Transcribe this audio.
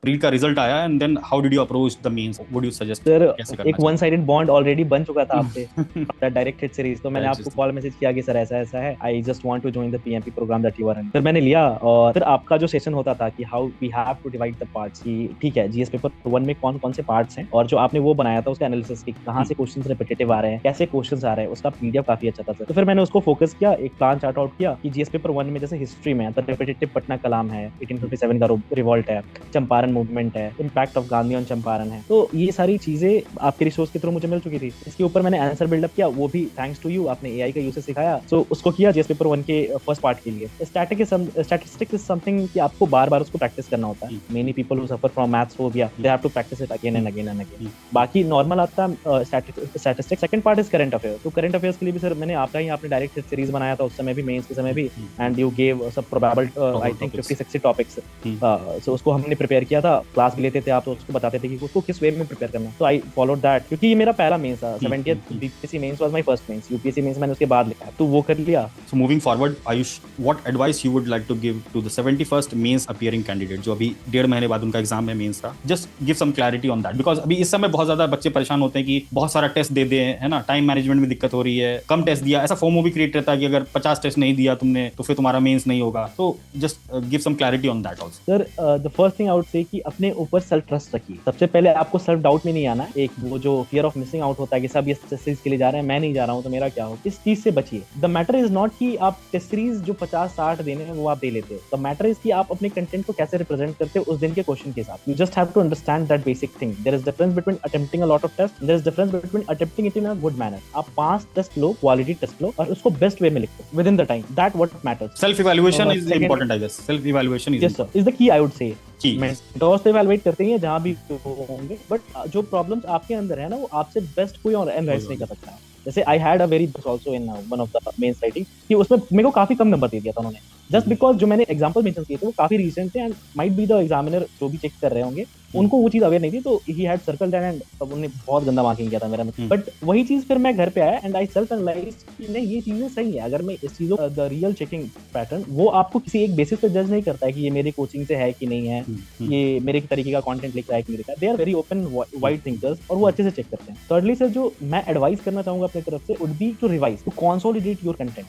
Pre का result आया and then how did you approach the mains, would you suggest sir कैसे करना एक वन चाहिए? साइडेड बॉन्ड ऑलरेडी बन चुका था आपसे, डायरेक्ट हिट सीरीज। तो मैंने दैट्स आपको जस्ट कॉल मैसेज किया कि सर ऐसा ऐसा है, I just want to join the PMP programme that you are in. फिर मैंने लिया, और फिर आपका जो सेशन होता था कि how we have to divide the parts, कि ठीक है जीएस पेपर वन में कौन कौन से पार्ट्स हैं, और जो आपने वो बनाया था उसका एनालिसिस की कहाँ से क्वेश्चंस रिपीटेटिव आ रहे हैं, कैसे क्वेश्चंस आ रहे हैं, उसका पीडीएफ काफी अच्छा था सर। तो फिर मैंने उसको फोकस किया, एक प्लान चार्ट आउट किया कि जीएस पेपर वन में जैसे हिस्ट्री में तो रिपीटेटिव पटना कलाम है, 1857 का रिवॉल्ट है, चंपारण मूवमेंट है, impact of Gandhi on Champaran है। तो ये सारी चीजें आपके रिसोर्स के थ्रू मुझे मिल चुकी थी। इसके ऊपर मैंने आंसर बिल्डअप किया, वो भी थैंक्स टू यू, आपने एआई का यूसेज सिखाया। सो उसको किया जीएस पेपर वन के फर्स्ट पार्ट के लिए। स्टैटिस्टिक्स इज समथिंग कि आपको बार बार उसको प्रैक्टिस करना होता है। Many people who suffer from maths phobia, they have to practise it again and again and again. बाकी नॉर्मल आता है statistics. Second part is current affair. तो करंट अफेयर्स के लिए भी सर मैंने आपका ही, आपने डायरेक्ट सीरीज बनाया था उस समय भी, मेंस के समय भी, एंड यू गेव सब probable I think topics. 50-60 topics. So उसको हमने प्रिपेयर किया था, क्लास भी लेते थे आप, तो उसको बताते थे कि उसको किस वे में प्रिपेयर करना। तो आई फॉलोड दैट, क्योंकि ये मेरा पहला मेंस था। 70th BPSC mains was my first mains, UPSC mains मैंने उसके बाद लिखा, तो वो कर लिया। So moving forward, Ayush, what advice you would like to give to the 71st mains appearing candidate जो अभी 1.5 महीने बाद उनका एग्जाम है मेंस का? Just give some clarity on that because अभी इस समय बहुत ज्यादा बच्चे परेशान होते हैं कि बहुत सारा टेस्ट दे दे, है ना, टाइम मैनेजमेंट में दिक्कत हो रही है, कम टेस्ट दिया, ऐसा फोमो भी क्रिएट रहता है कि अगर 50 टेस्ट नहीं दिया तुमने तो फिर तुम्हारा मेंस नहीं होगा। तो just give some clarity on that also. Sir the first thing I would say कि अपने ऊपर सेल्फ ट्रस्ट रखिए। सबसे पहले आपको सेल्फ डाउट में नहीं आना है। एक वो जो फियर ऑफ मिसिंग आउट होता है कि सब ये टेस्ट सीरीज के लिए जा रहे हैं, मैं नहीं जा रहा हूँ तो मेरा क्या हो, इस चीज से बचिए। द मैटर इज नॉट कि आप टेस्ट सीरीज जो 50-60 देने हैं वो आप दे लेते हो। द मैटर इज कि आप अपने कंटेंट को कैसे रिप्रेजेंट करते हो उस दिन के क्वेश्चन के साथ। You just have to understand that basic thing. There is difference between attempting a lot of test, there is difference between attempting it in a good manner. आप 5 टेस्ट लो, क्वालिटी टेस्ट लो, और उसको best way में लिखो within the time. That what matters. Self evaluation is second, important, I guess self evaluation is yes sir, important. Is the key I would से। की mentors तो evaluate करते ही हैं जहां भी होंगे, बट जो प्रॉब्लम्स आपके अंदर है ना, वो आपसे बेस्ट कोई और एनालाइज नहीं कर सकता है। जैसे I had a very also in one of the main writing, कि उसमें मेरे को काफी कम नंबर दे दिया था उन्होंने, जस्ट बिकॉज जो मैंने एग्जांपल मेंशन किए थे वो काफी रीसेंट थे, and might be the examiner जो भी चेक कर रहे होंगे उनको वो चीज अवेयर नहीं थी, तो he had circle that, and तब उन्होंने बहुत गंदा मार्किंग किया था मेरा। बट वही चीज फिर मैं घर पे आया एंड आई सेल्फ एनालाइज कि नहीं, ये चीजें सही है। अगर मैं इस चीजों द रियल चेकिंग पैटर्न, वो आपको किसी एक बेसिस पे जज नहीं करता है कि ये मेरे कोचिंग से है कि नहीं है, ये मेरे तरीके का कंटेंट लिख रहा है कि नहीं लिख रहा है। They are very open wide thinkers, और वो अच्छे से चेक करते हैं। थर्डली सर, जो मैं एडवाइस करना चाहूंगा अपनी तरफ से would be to revise, to consolidate your content.